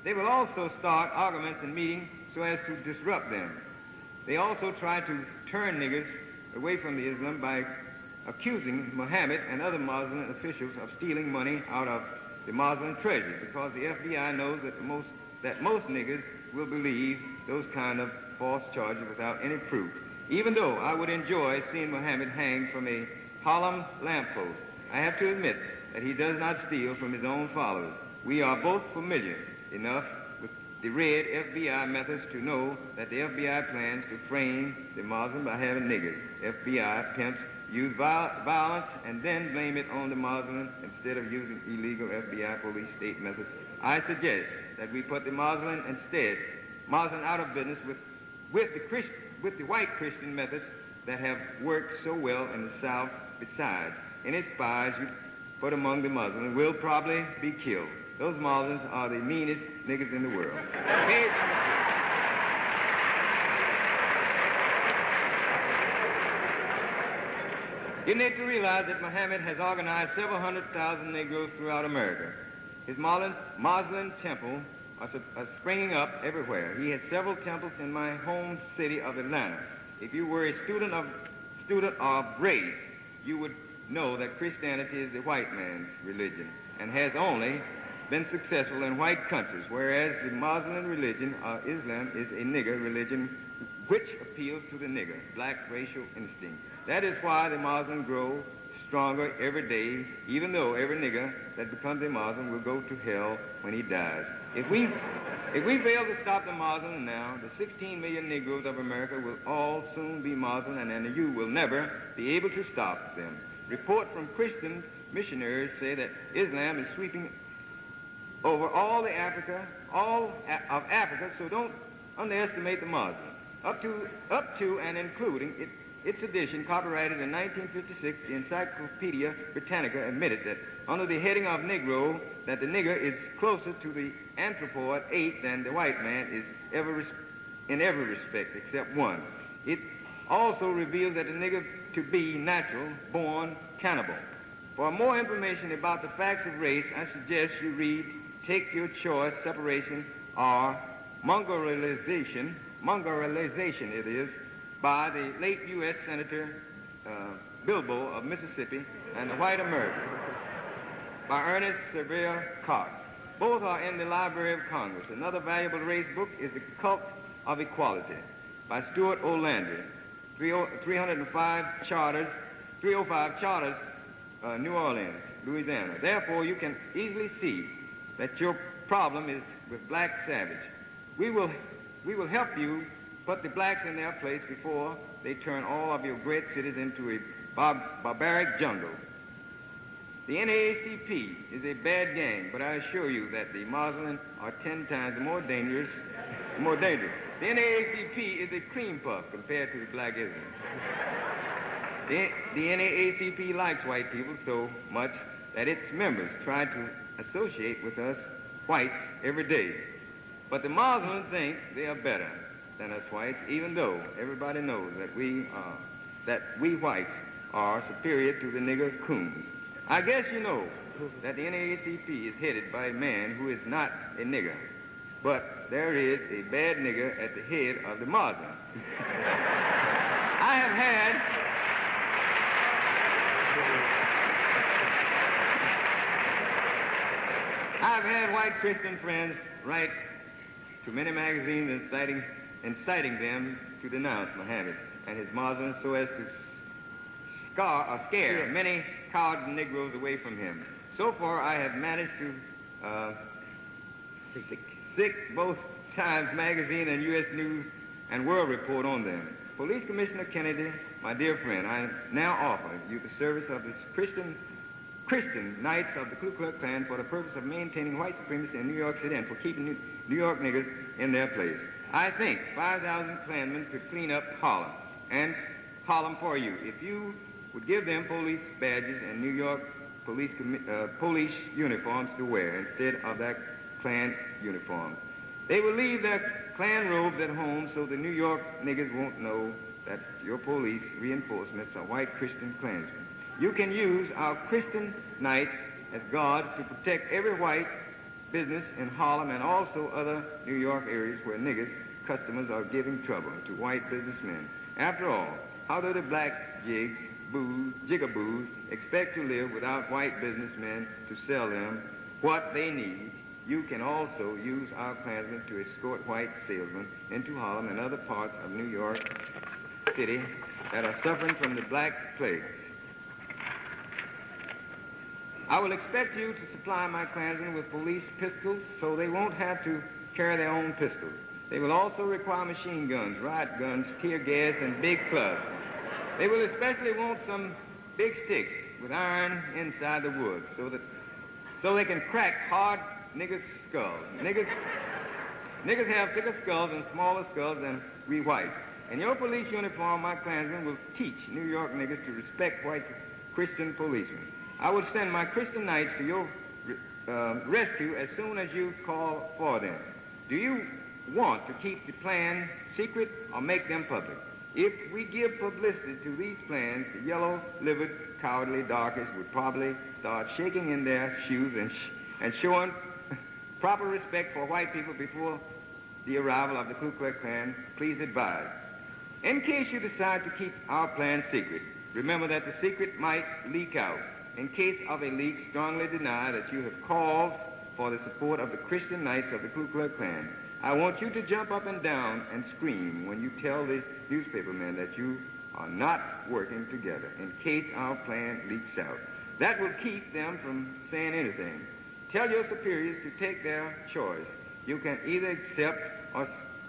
They will also start arguments and meetings so as to disrupt them. They also try to turn niggers away from the Islam by accusing Muhammad and other Muslim officials of stealing money out of the Muslim treasury, because the FBI knows that most niggers will believe those kind of false charges without any proof. Even though I would enjoy seeing Muhammad hanged from a Harlem lamppost, I have to admit that he does not steal from his own followers. We are both familiar enough with the red FBI methods to know that the FBI plans to frame the Muslim by having niggers. FBI pimps use violence and then blame it on the Muslim instead of using illegal FBI police state methods. I suggest that we put the Muslim out of business with the white Christian methods that have worked so well in the South. Besides, any spies you put among the Muslims will probably be killed. Those Muslims are the meanest niggas in the world. Page number 2. You need to realize that Muhammad has organized several 100,000 Negroes throughout America. His Muslim temple are springing up everywhere. He has several temples in my home city of Atlanta. If you were a student of race, you would know that Christianity is the white man's religion and has only been successful in white countries, whereas the Muslim religion, Islam, is a nigger religion which appeals to the nigger, black racial instinct. That is why the Muslims grow stronger every day, even though every nigger that becomes a Muslim will go to hell when he dies. If we fail to stop the Muslims now, the 16 million Negroes of America will all soon be Muslim, and you will never be able to stop them. Reports from Christian missionaries say that Islam is sweeping over all of Africa, so don't underestimate the Muslims. Up to and including its edition, copyrighted in 1956, the Encyclopedia Britannica admitted that under the heading of Negro, that the nigger is closer to the anthropoid ape than the white man is in every respect except one. It also reveals that the nigger to be natural, born cannibal. For more information about the facts of race, I suggest you read Take Your Choice, Separation, or Mongrelization it is, by the late U.S. Senator Bilbo of Mississippi and the White American, by Ernest Severe Cox. Both are in the Library of Congress. Another valuable race book is The Cult of Equality by Stuart O. Landry. 305 Charters, New Orleans, Louisiana. Therefore, you can easily see that your problem is with black savage. We will help you put the blacks in their place before they turn all of your great cities into a barbaric jungle. The NAACP is a bad gang, but I assure you that the Muslims are 10 times more dangerous. The NAACP is a cream puff compared to the black Islam. The NAACP likes white people so much that its members try to associate with us whites every day. But the Muslims think they are better than us whites, even though everybody knows that we whites are superior to the nigger coons. I guess you know that the NAACP is headed by a man who is not a nigger, but there is a bad nigger at the head of the Muslims. I've had white Christian friends write to many magazines inciting them to denounce Muhammad and his Muslims so as to scare many cowed Negroes away from him. So far, I have managed to sick both Times Magazine and U.S. News and World Report on them. Police Commissioner Kennedy, my dear friend, I now offer you the service of this Christian Knights of the Ku Klux Klan for the purpose of maintaining white supremacy in New York City and for keeping New York niggers in their place. I think 5,000 Klansmen could clean up Harlem for you if you would give them police badges and New York police uniforms to wear instead of that Klan uniform. They will leave their Klan robes at home so the New York niggers won't know that your police reinforcements are white Christian Klansmen. You can use our Christian Knights as guards to protect every white business in Harlem and also other New York areas where niggers customers are giving trouble to white businessmen. After all, how do the black jigaboos expect to live without white businessmen to sell them what they need? You can also use our Klansmen to escort white salesmen into Harlem and other parts of New York City that are suffering from the black plague. I will expect you to supply my Klansmen with police pistols so they won't have to carry their own pistols. They will also require machine guns, riot guns, tear gas, and big clubs. They will especially want some big sticks with iron inside the wood so they can crack hard niggers' skulls. Niggers have thicker skulls and smaller skulls than we whites. In your police uniform, my Klansmen will teach New York niggers to respect white Christian policemen. I will send my Christian Knights to your rescue as soon as you call for them. Do you want to keep the plan secret or make them public? If we give publicity to these plans, the yellow-livered, cowardly darkies would probably start shaking in their shoes and showing proper respect for white people before the arrival of the Ku Klux Klan. Please advise. In case you decide to keep our plan secret, remember that the secret might leak out. In case of a leak, strongly deny that you have called for the support of the Christian Knights of the Ku Klux Klan. I want you to jump up and down and scream when you tell the newspapermen that you are not working together in case our plan leaks out. That will keep them from saying anything. Tell your superiors to take their choice. You can either accept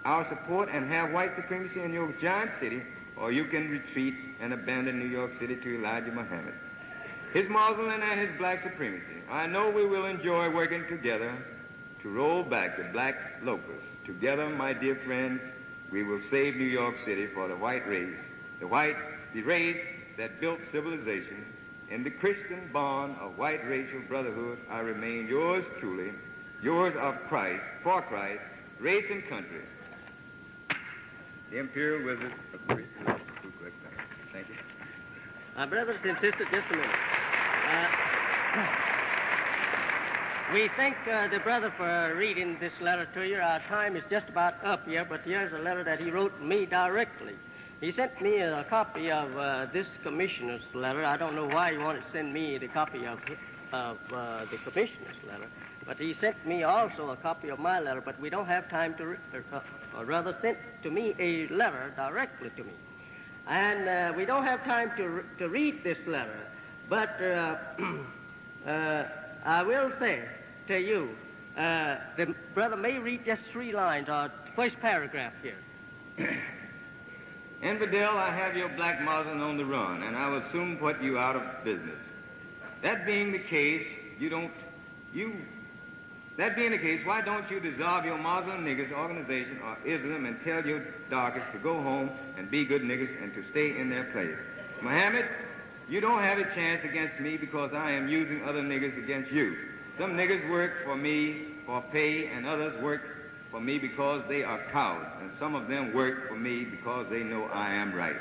our support and have white supremacy in your giant city, or you can retreat and abandon New York City to Elijah Muhammad, his Muslim and his black supremacy. I know we will enjoy working together to roll back the black locusts. Together, my dear friends, we will save New York City for the white race, the race that built civilization. In the Christian bond of white racial brotherhood, I remain yours truly, yours of Christ, for Christ, race and country. The Imperial Wizard of the Ku Klux Klan. Thank you. Brothers and sisters, just a minute. We thank the brother for reading this letter to you. Our time is just about up here, but here's a letter that he wrote me directly. He sent me a copy of this commissioner's letter. I don't know why he wanted to send me the copy of the commissioner's letter, but he sent me also a copy of my letter, but we don't have time to, or rather sent to me a letter directly to me. And we don't have time to read this letter, but I will say to you, the brother may read just 3 lines, or first paragraph here. Infidel, I have your black Muslim on the run, and I will soon put you out of business. That being the case, why don't you dissolve your Muslim niggers organization or Islam and tell your darkies to go home and be good niggers and to stay in their place? Muhammad, you don't have a chance against me because I am using other niggers against you. Some niggers work for me for pay, and others work for me because they are cowards, and some of them work for me because they know I am right.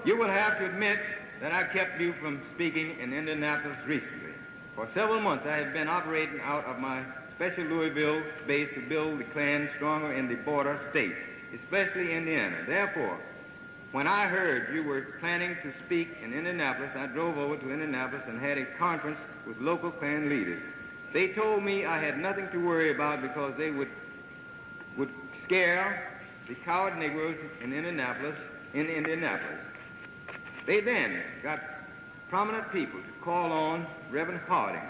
You will have to admit that I kept you from speaking in Indianapolis recently. For several months I have been operating out of my special Louisville base to build the Klan stronger in the border states, especially Indiana. Therefore, when I heard you were planning to speak in Indianapolis, I drove over to Indianapolis and had a conference with local Klan leaders. They told me I had nothing to worry about because they would scare the coward Negroes in Indianapolis. They then got prominent people to call on Reverend Harding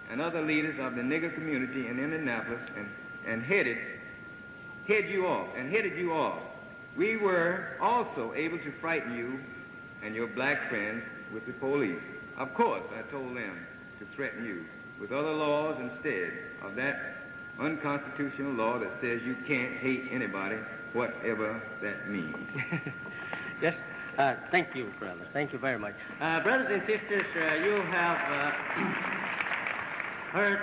and other leaders of the nigger community in Indianapolis and headed you off. We were also able to frighten you and your black friends with the police. Of course, I told them to threaten you with other laws instead of that unconstitutional law that says you can't hate anybody, whatever that means. Yes, thank you, brother. Thank you very much. Brothers and sisters, you have heard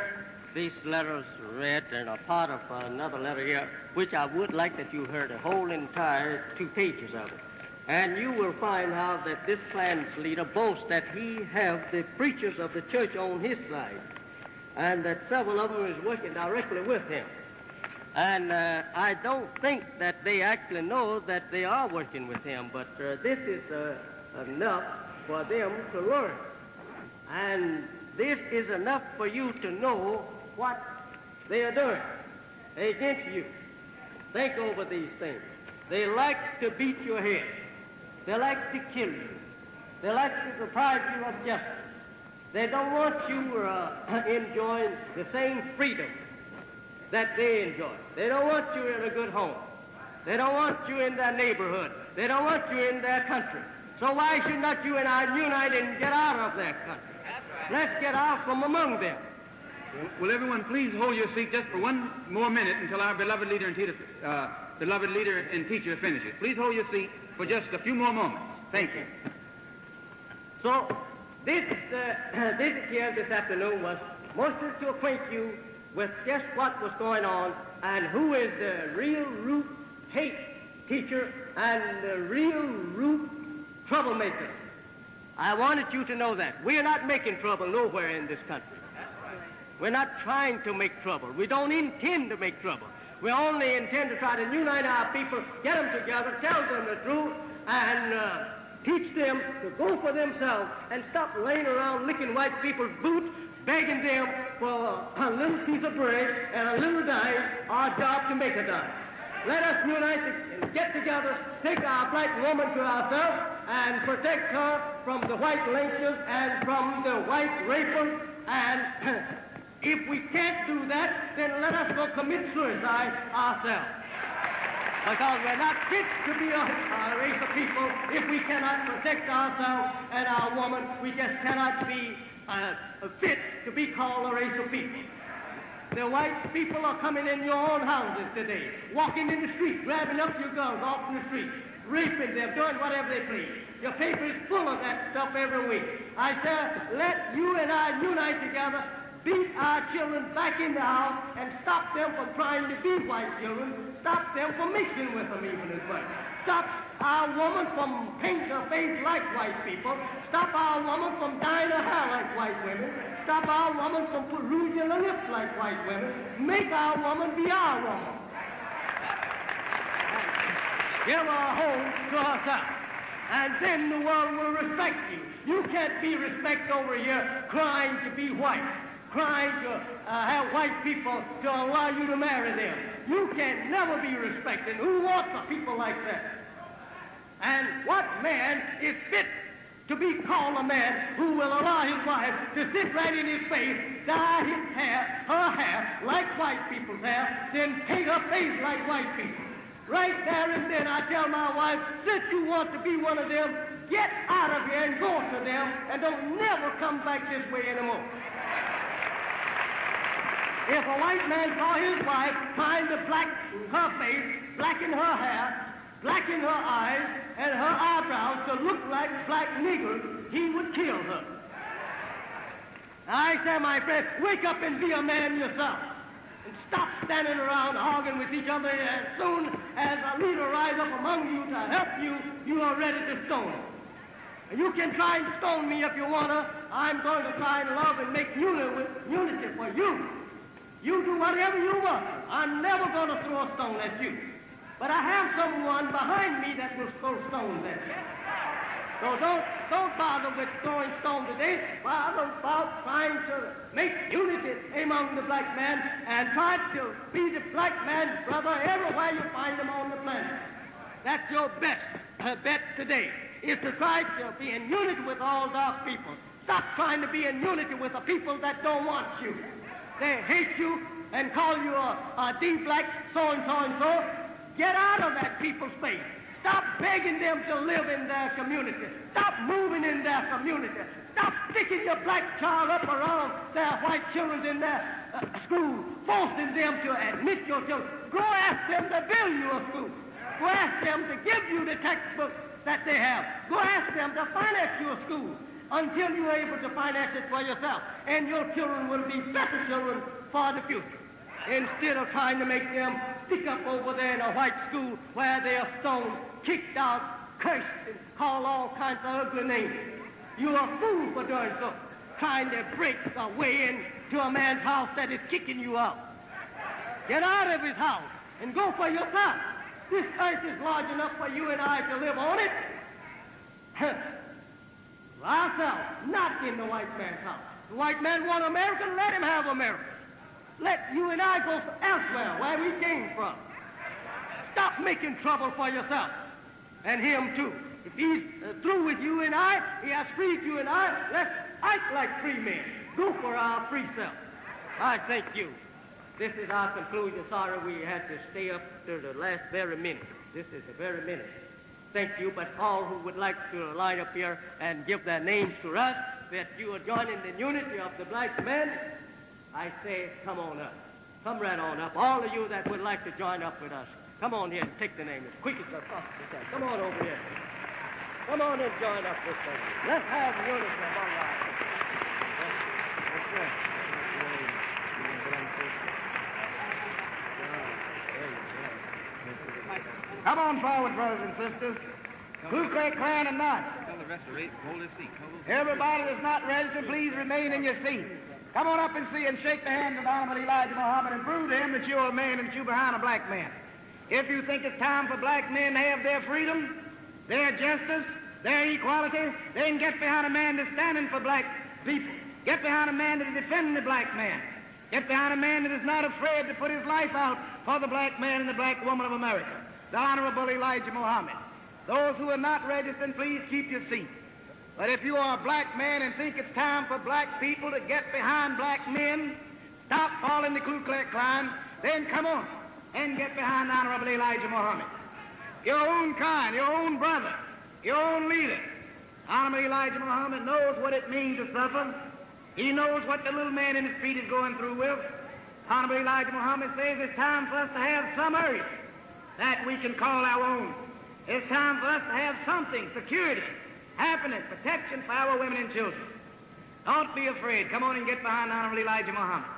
these letters read, and a part of another letter here, which I would like that you heard the whole entire 2 pages of it. And you will find out that this Klan's leader boasts that he have the preachers of the church on his side, and that several of them is working directly with him. And I don't think that they actually know that they are working with him, but this is enough for them to learn. And this is enough for you to know what they are doing against you. Think over these things. They like to beat your head. They like to kill you. They like to deprive you of justice. They don't want you enjoying the same freedom that they enjoy. They don't want you in a good home. They don't want you in their neighborhood. They don't want you in their country. So why should not you and I unite and get out of their country? Let's get out from among them. Will everyone please hold your seat just for one more minute until our beloved leader and teacher finishes. Please hold your seat for just a few more moments. Thank you. So this here this afternoon was mostly to acquaint you with just what was going on and who is the real root hate teacher and the real root troublemaker. I wanted you to know that. We are not making trouble nowhere in this country. We're not trying to make trouble. We don't intend to make trouble. We only intend to try to unite our people, get them together, tell them the truth, and teach them to go for themselves and stop laying around licking white people's boots, begging them for a little piece of bread and a little dime, our job to make a dime. Let us unite and get together, take our black woman to ourselves, and protect her from the white lynchers and from the white rapers. And if we can't do that, then let us go commit suicide ourselves. Because we're not fit to be a race of people if we cannot protect ourselves and our woman. We just cannot be fit to be called a race of people. The white people are coming in your own houses today, walking in the street, grabbing up your girls off the street, raping them, doing whatever they please. Your paper is full of that stuff every week. I said, let you and I unite together, beat our children back in the house, and stop them from trying to be white children, stop them from mixing with them even as much. Stop our woman from painting her face like white people. Stop our woman from dyeing her hair like white women. Stop our woman from rouging her lips like white women. Make our woman be our woman. Give her a home to herself. And then the world will respect you. You can't be respected over here crying to be white, crying to have white people to allow you to marry them. You can never be respected. Who wants a people like that? And what man is fit to be called a man who will allow his wife to sit right in his face, dye his hair, her hair, like white people's hair, then paint her face like white people? Right there and then I tell my wife, since you want to be one of them, get out of here and go to them and don't never come back this way anymore. If a white man saw his wife trying to blacken her face, blacken her hair, blacken her eyes, and her eyebrows to look like black niggers, he would kill her. I say, my friend, wake up and be a man yourself. And stop standing around arguing with each other. As soon as a leader rises up among you to help you, you are ready to stone him. And you can try and stone me if you want to. I'm going to try and love and make unity for you. You do whatever you want. I'm never going to throw a stone at you. But I have someone behind me that will throw stones at you. So don't bother with throwing stones today. Bother about trying to make unity among the black man and try to be the black man's brother everywhere you find him on the planet. That's your best bet today, is to try to be in unity with all dark people. Stop trying to be in unity with the people that don't want you. They hate you and call you a D-black so-and-so and so. Get out of that people's face. Stop begging them to live in their community. Stop moving in their community. Stop sticking your black child up around their white children in their school, forcing them to admit your children. Go ask them to build you a school. Go ask them to give you the textbooks that they have. Go ask them to finance your school until you're able to finance it for yourself. And your children will be better children for the future. Instead of trying to make them stick up over there in a white school where they are stoned, kicked out, cursed and called all kinds of ugly names. You're a fool for doing so, trying to break the way into a man's house that is kicking you out. Get out of his house and go for yourself. This earth is large enough for you and I to live on it. Ourselves, not in the white man's house. The white man wants America, let him have America. Let you and I go elsewhere, where we came from. Stop making trouble for yourself, and him too. If he's through with you and I, he has freed you and I, let's act like free men. Go for our free self. I thank you. This is our conclusion. Sorry we had to stay up to the last very minute. This is the very minute. Thank you, but all who would like to line up here and give their names to us, that you are joining the unity of the black men, I say, come on up. Come right on up. All of you that would like to join up with us, come on here and take the name as quick as possible. Come on over here. Come on and join up this thing. Let's have unity among ourselves. That's right. Come on forward, brothers and sisters. Ku Klux Klan and not. Tell the rest to hold their seat. Everybody that's not registered, please remain in your seat. Come on up and see and shake the hand of Honorable Elijah Muhammad and prove to him that you're a man and that you're behind a black man. If you think it's time for black men to have their freedom, their justice, their equality, then get behind a man that's standing for black people. Get behind a man that is defending the black man. Get behind a man that is not afraid to put his life out for the black man and the black woman of America. The Honorable Elijah Muhammad. Those who are not registered, please keep your seat. But if you are a black man and think it's time for black people to get behind black men, stop following the Ku Klux Klan, then come on and get behind the Honorable Elijah Muhammad. Your own kind, your own brother, your own leader. Honorable Elijah Muhammad knows what it means to suffer. He knows what the little man in the street is going through with. Honorable Elijah Muhammad says it's time for us to have some earth that we can call our own. It's time for us to have something, security, happiness, protection for our women and children. Don't be afraid. Come on and get behind Honorable Elijah Muhammad.